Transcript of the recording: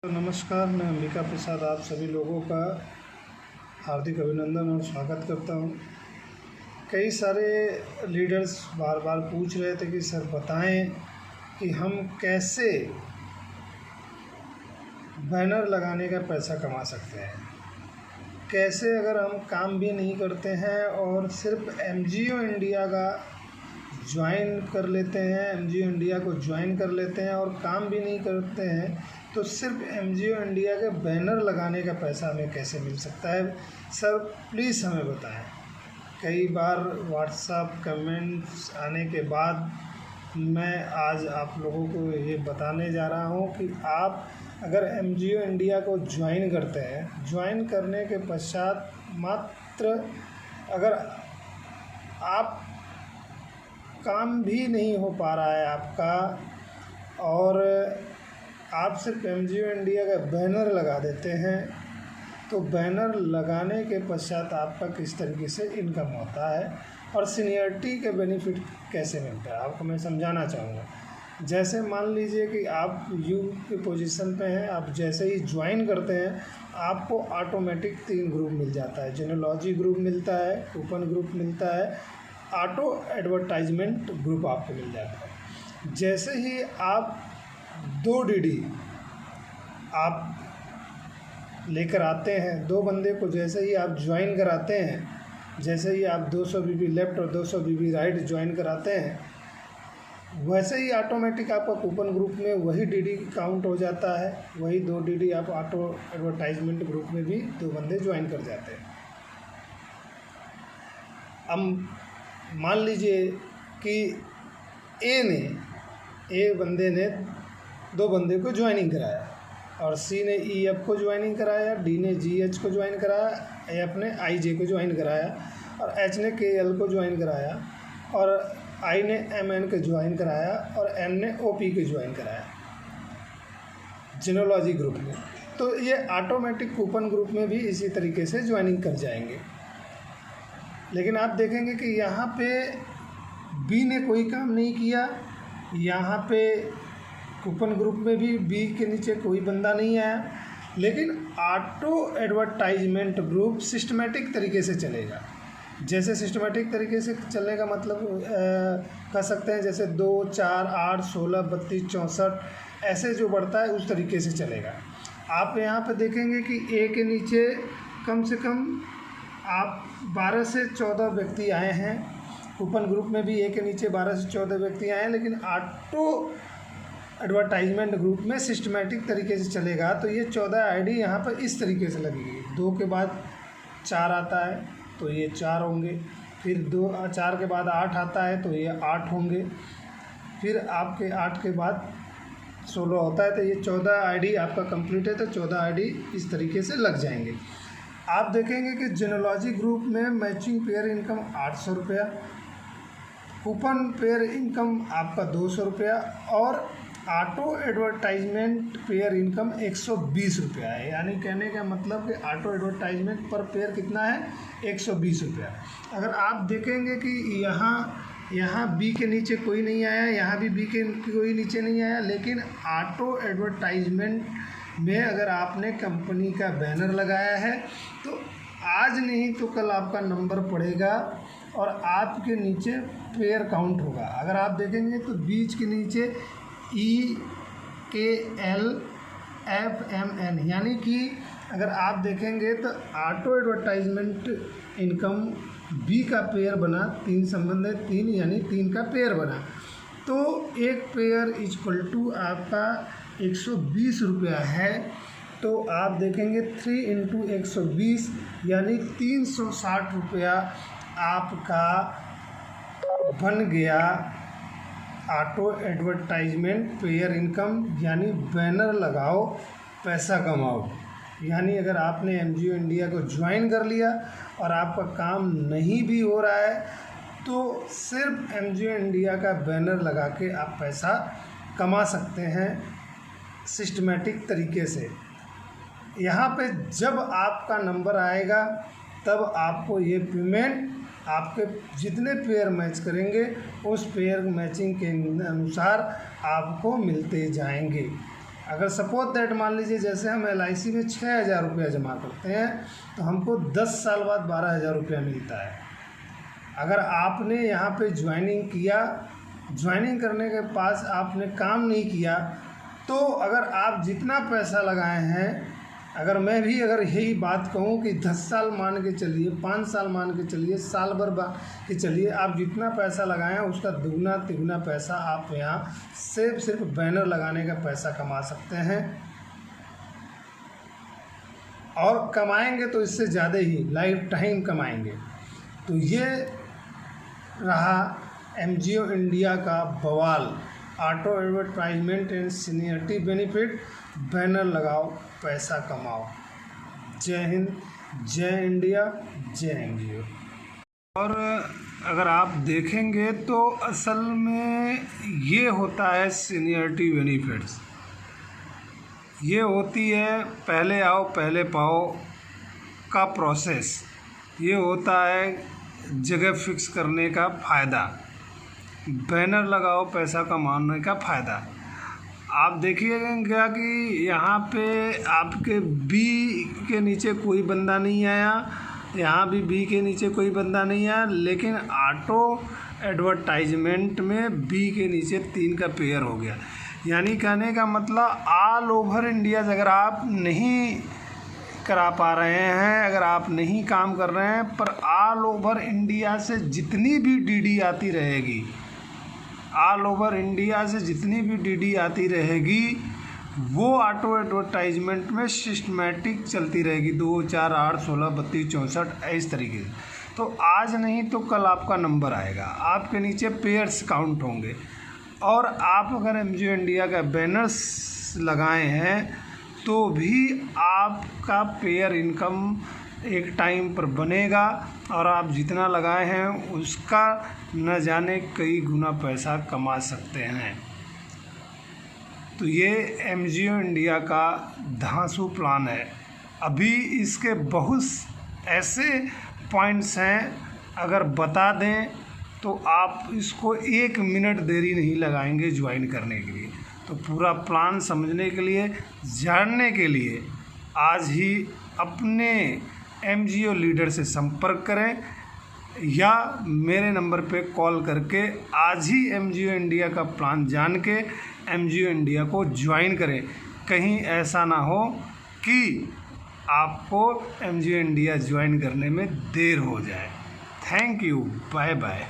तो नमस्कार, मैं अंबिका प्रसाद आप सभी लोगों का हार्दिक अभिनंदन और स्वागत करता हूं। कई सारे लीडर्स बार बार पूछ रहे थे कि सर बताएं कि हम कैसे बैनर लगाने का पैसा कमा सकते हैं। कैसे अगर हम काम भी नहीं करते हैं और सिर्फ एनजीओ इंडिया का ज्वाइन कर लेते हैं, एनजीओ इंडिया को ज्वाइन कर लेते हैं और काम भी नहीं करते हैं, तो सिर्फ एनजीओ इंडिया के बैनर लगाने का पैसा हमें कैसे मिल सकता है? सर प्लीज़ हमें बताएं। कई बार व्हाट्सएप कमेंट्स आने के बाद मैं आज आप लोगों को ये बताने जा रहा हूँ कि आप अगर एनजीओ इंडिया को ज्वाइन करते हैं, ज्वाइन करने के पश्चात मात्र अगर आप काम भी नहीं हो पा रहा है आपका और आप सिर्फ एनजीओ इंडिया का बैनर लगा देते हैं, तो बैनर लगाने के पश्चात आपका किस तरीके से इनकम होता है और सीनियरिटी के बेनिफिट कैसे मिलता है आपको मैं समझाना चाहूँगा। जैसे मान लीजिए कि आप यू की पोजीशन पे हैं, आप जैसे ही ज्वाइन करते हैं आपको ऑटोमेटिक 3 ग्रुप मिल जाता है। जेनोलॉजी ग्रुप मिलता है, कूपन ग्रुप मिलता है, ऑटो एडवर्टाइजमेंट ग्रुप आपको मिल जाता है। जैसे ही आप 2 डीडी आप लेकर आते हैं, 2 बंदे को जैसे ही आप ज्वाइन कराते हैं, जैसे ही आप 200 बीबी लेफ़्ट और 200 बीबी राइट ज्वाइन कराते हैं, वैसे ही ऑटोमेटिक आपका कूपन ग्रुप में वही डीडी काउंट हो जाता है। वही 2 डीडी आप ऑटो एडवर्टाइजमेंट ग्रुप में भी 2 बंदे ज्वाइन कर जाते हैं। अब मान लीजिए कि ए बंदे ने 2 बंदे को ज्वाइनिंग कराया और सी ने EF को ज्वाइनिंग कराया, डी ने GH को ज्वाइन कराया, F ने IJ को ज्वाइन कराया और H ने KL को ज्वाइन कराया और I ने MN को ज्वाइन कराया और N ने OP को ज्वाइन कराया जेनोलॉजी ग्रुप में। तो ये ऑटोमेटिक कूपन ग्रुप में भी इसी तरीके से ज्वाइनिंग कर जाएंगे। लेकिन आप देखेंगे कि यहाँ पे बी ने कोई काम नहीं किया, यहाँ पे कूपन ग्रुप में भी बी के नीचे कोई बंदा नहीं आया, लेकिन ऑटो एडवर्टाइजमेंट ग्रुप सिस्टमेटिक तरीके से चलेगा। जैसे सिस्टमेटिक तरीके से चलने का मतलब कह सकते हैं जैसे 2, 4, 8, 16, 32, 64 ऐसे जो बढ़ता है उस तरीके से चलेगा। आप यहाँ पे देखेंगे कि ए के नीचे कम से कम आप 12 से 14 व्यक्ति आए हैं। कूपन ग्रुप में भी ए के नीचे 12 से 14 व्यक्ति आए हैं, लेकिन ऑटो एडवर्टाइजमेंट ग्रुप में सिस्टमेटिक तरीके से चलेगा। तो ये 14 आईडी यहाँ पर इस तरीके से लगेगी। 2 के बाद 4 आता है तो ये 4 होंगे, फिर 4 के बाद 8 आता है तो ये 8 होंगे, फिर आपके 8 के बाद 16 होता है तो ये 14 आईडी आपका कंप्लीट है। तो 14 आईडी इस तरीके से लग जाएंगे। आप देखेंगे कि जेनोलॉजी ग्रुप में मैचिंग पेयर इनकम 800 रुपया, कूपन पेयर इनकम आपका 200 रुपया और ऑटो एडवर्टाइजमेंट पेयर इनकम 120 रुपया है। यानी कहने का मतलब कि ऑटो एडवर्टाइजमेंट पर पेयर कितना है? 120 रुपया। अगर आप देखेंगे कि यहाँ बी के नीचे कोई नहीं आया, यहाँ भी बी के कोई नीचे नहीं आया, लेकिन ऑटो एडवर्टाइजमेंट में अगर आपने कंपनी का बैनर लगाया है तो आज नहीं तो कल आपका नंबर पड़ेगा और आपके नीचे पेयर काउंट होगा। अगर आप देखेंगे तो बीच के नीचे EKL FMN, यानी कि अगर आप देखेंगे तो ऑटो एडवर्टाइजमेंट इनकम बी का पेयर बना, 3 संबंध है 3, यानी 3 का पेयर बना, तो एक पेयर इक्वल टू आपका 120 रुपया है। तो आप देखेंगे 3 × 120 यानी 360 रुपया आपका बन गया ऑटो एडवर्टाइजमेंट पेयर इनकम। यानी बैनर लगाओ पैसा कमाओ। यानी अगर आपने एनजीओ इंडिया को ज्वाइन कर लिया और आपका काम नहीं भी हो रहा है तो सिर्फ एनजीओ इंडिया का बैनर लगा के आप पैसा कमा सकते हैं सिस्टमेटिक तरीके से। यहाँ पे जब आपका नंबर आएगा तब आपको ये पेमेंट आपके जितने पेयर मैच करेंगे उस पेयर मैचिंग के अनुसार आपको मिलते जाएंगे। अगर सपोज दैट मान लीजिए जैसे हम LIC में 6,000 रुपया जमा करते हैं तो हमको 10 साल बाद 12,000 रुपया मिलता है। अगर आपने यहाँ पे ज्वाइनिंग किया, ज्वाइनिंग करने के पास आपने काम नहीं किया, तो अगर आप जितना पैसा लगाए हैं, अगर मैं भी अगर यही बात कहूँ कि 10 साल मान के चलिए, 5 साल मान के चलिए, साल भर के चलिए, आप जितना पैसा लगाएं उसका दुगना तिगुना पैसा आप यहाँ सिर्फ बैनर लगाने का पैसा कमा सकते हैं। और कमाएंगे तो इससे ज़्यादा ही लाइफ टाइम कमाएंगे। तो ये रहा MGO इंडिया का बवाल, auto advertisement and seniority benefit, banner लगाओ पैसा कमाओ। जय हिंद, जय इंडिया, जय MGO। और अगर आप देखेंगे तो असल में ये होता है सीनियरिटी बेनिफिट्स, ये होती है पहले आओ पहले पाओ का प्रोसेस, ये होता है जगह फिक्स करने का फ़ायदा, बैनर लगाओ पैसा कमाने का फ़ायदा। आप देखिएगा कि यहाँ पे आपके B के नीचे कोई बंदा नहीं आया, यहाँ भी B के नीचे कोई बंदा नहीं आया, लेकिन ऑटो एडवर्टाइजमेंट में B के नीचे 3 का पेयर हो गया। यानी कहने का मतलब ऑल ओवर इंडिया अगर आप नहीं करा पा रहे हैं, अगर आप नहीं काम कर रहे हैं, पर ऑल ओवर इंडिया से जितनी भी DD आती रहेगी, ऑल ओवर इंडिया से जितनी भी DD आती रहेगी वो ऑटो एडवर्टाइजमेंट में सिस्टमेटिक चलती रहेगी, 2, 4, 8, 16, 32, 64 इस तरीके से। तो आज नहीं तो कल आपका नंबर आएगा, आपके नीचे पेयर्स काउंट होंगे। और आप अगर MGO इंडिया का बैनर्स लगाए हैं तो भी आपका पेयर इनकम एक टाइम पर बनेगा, और आप जितना लगाए हैं उसका न जाने कई गुना पैसा कमा सकते हैं। तो ये MGO इंडिया का धांसू प्लान है। अभी इसके बहुत ऐसे पॉइंट्स हैं, अगर बता दें तो आप इसको 1 मिनट देरी नहीं लगाएंगे ज्वाइन करने के लिए। तो पूरा प्लान समझने के लिए, जानने के लिए आज ही अपने MGO लीडर से संपर्क करें या मेरे नंबर पे कॉल करके आज ही MGO इंडिया का प्लान जान के MGO इंडिया को ज्वाइन करें। कहीं ऐसा ना हो कि आपको MGO इंडिया ज्वाइन करने में देर हो जाए। Thank you, bye bye.